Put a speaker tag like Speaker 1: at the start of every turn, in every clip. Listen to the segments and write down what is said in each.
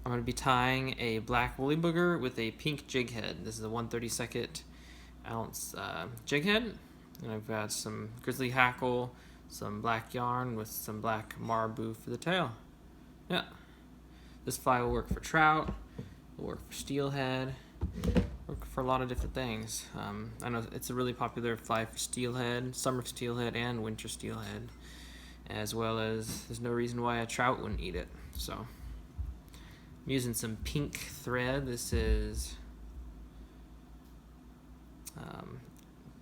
Speaker 1: I'm going to be tying a black woolly booger with a pink jig head. This is a 1/32 ounce jig head. And I've got some grizzly hackle, some black yarn with some black marabou for the tail. Yeah. This fly will work for trout, will work for steelhead, work for a lot of different things. I know it's a really popular fly for steelhead, summer steelhead and winter steelhead, as well as there's no reason why a trout wouldn't eat it. So I'm using some pink thread. This is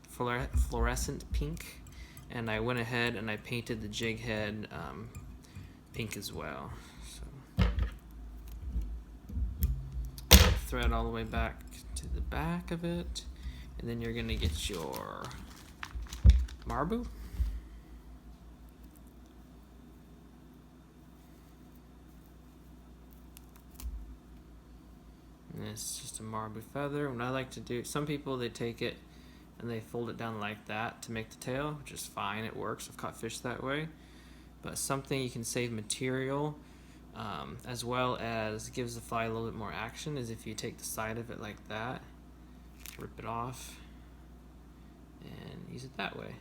Speaker 1: fluorescent pink, and I went ahead and I painted the jig head pink as well. So thread all the way back to the back of it, and then you're going to get your marabou. And it's just a marabou feather. What I like to do, some people they take it and they fold it down like that to make the tail, which is fine, it works. I've caught fish that way. But something you can save material as well as gives the fly a little bit more action is if you take the side of it like that, rip it off, and use it that way.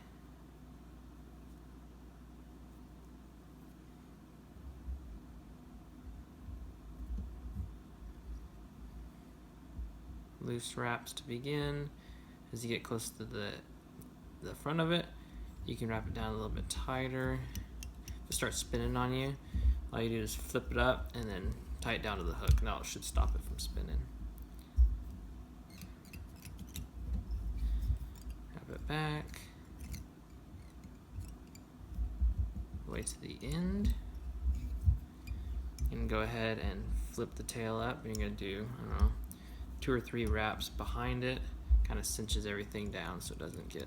Speaker 1: Loose wraps to begin. As you get close to the front of it, you can wrap it down a little bit tighter. If it starts spinning on you, all you do is flip it up and then tie it down to the hook. Now it should stop it from spinning. Wrap it back, way to the end, and go ahead and flip the tail up. And you're gonna do, I don't know, 2 or 3 wraps behind it. Kind of cinches everything down so it doesn't get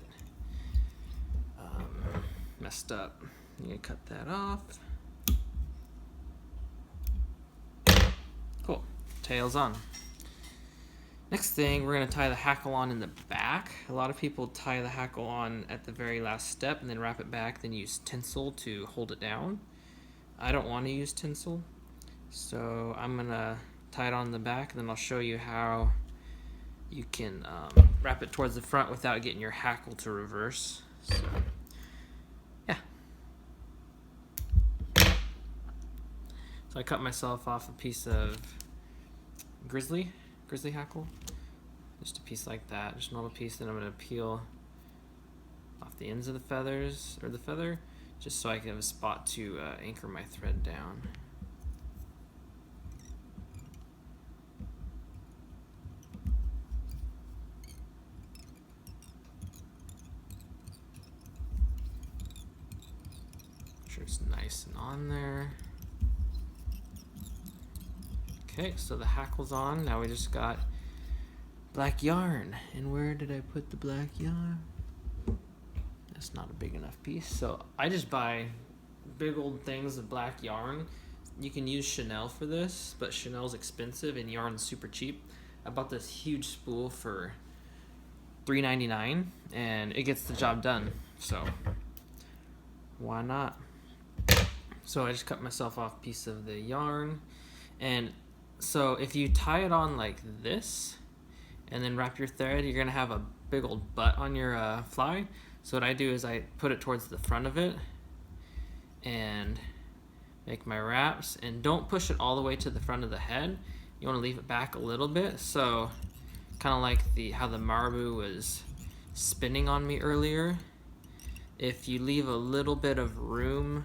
Speaker 1: messed up. You're gonna cut that off. Cool, tail's on. Next thing, we're gonna tie the hackle on in the back. A lot of people tie the hackle on at the very last step and then wrap it back, then use tinsel to hold it down. I don't want to use tinsel, so I'm gonna tie it on the back, and then I'll show you how you can wrap it towards the front without getting your hackle to reverse. So, yeah. So I cut myself off a piece of grizzly hackle, just a piece like that, just a normal piece. Then I'm gonna peel off the ends of the feathers, or the feather, just so I can have a spot to anchor my thread down. Sure it's nice and on there. Okay, so the hackle's on. Now we just got black yarn. And where did I put the black yarn? That's not a big enough piece. So I just buy big old things of black yarn. You can use Chanel for this, but Chanel's expensive and yarn's super cheap. I bought this huge spool for $3.99 and it gets the job done. So why not? So I just cut myself off a piece of the yarn, and so if you tie it on like this and then wrap your thread, you're gonna have a big old butt on your fly. So what I do is I put it towards the front of it and make my wraps, and don't push it all the way to the front of the head. You want to leave it back a little bit, so kind of like how the marabou was spinning on me earlier. If you leave a little bit of room,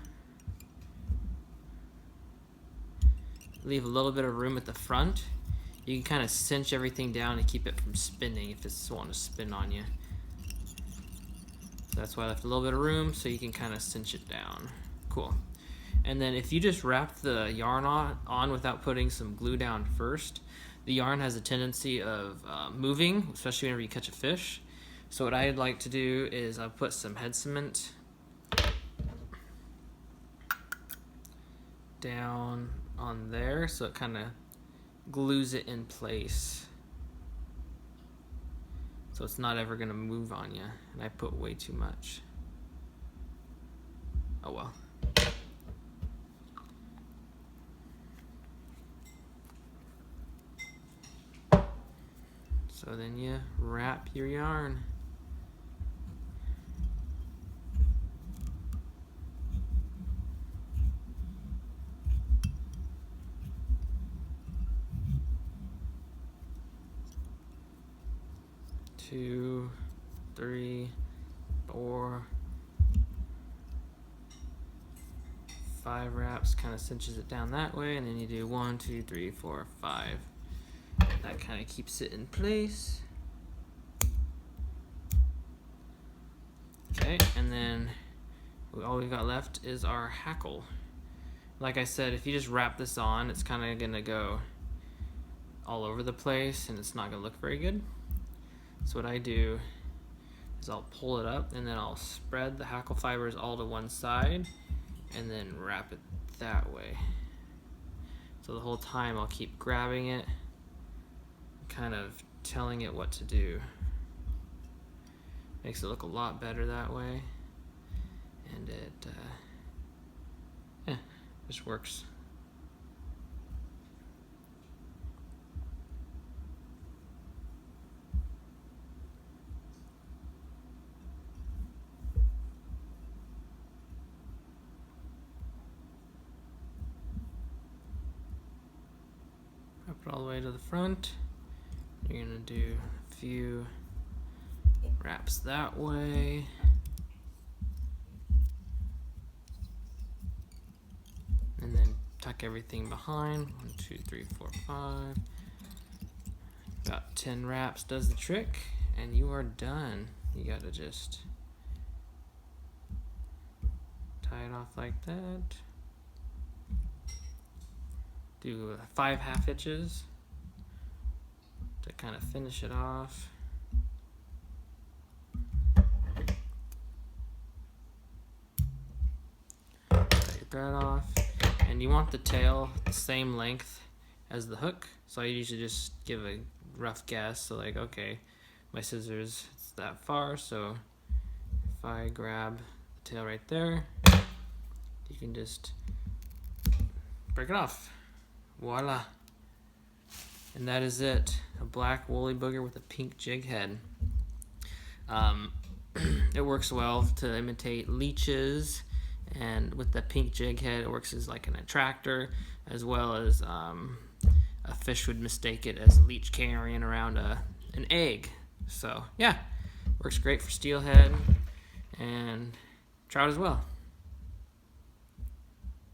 Speaker 1: at the front, you can kind of cinch everything down and keep it from spinning if it's wanting to spin on you. So that's why I left a little bit of room, so you can kind of cinch it down. Cool. And then if you just wrap the yarn on without putting some glue down first, the yarn has a tendency of moving, especially whenever you catch a fish. So what I'd like to do is I'll put some head cement down on there so it kind of glues it in place, so it's not ever going to move on you. And I put way too much. Oh well. So then you wrap your yarn. Two, three, 4, 5 wraps, kind of cinches it down that way, and then you do 1, 2, 3, 4, 5. That kind of keeps it in place. Okay, and then all we got left is our hackle. Like I said, if you just wrap this on, it's kind of gonna go all over the place and it's not gonna look very good. So what I do is I'll pull it up and then I'll spread the hackle fibers all to one side and then wrap it that way. So the whole time I'll keep grabbing it, kind of telling it what to do. Makes it look a lot better that way, and it just works. Wrap it all the way to the front. You're gonna do a few wraps that way. And then tuck everything behind. 1, 2, 3, 4, 5. About 10 wraps does the trick, and you are done. You gotta just tie it off like that. Do 5 half hitches to kind of finish it off. Take that off, and you want the tail the same length as the hook. So I usually just give a rough guess. So like, okay, my scissors, it's that far, so if I grab the tail right there, you can just break it off. Voila. And that is it. A black woolly booger with a pink jig head. It works well to imitate leeches, and with the pink jig head it works as like an attractor, as well as a fish would mistake it as a leech carrying around an egg. So yeah, works great for steelhead and trout as well.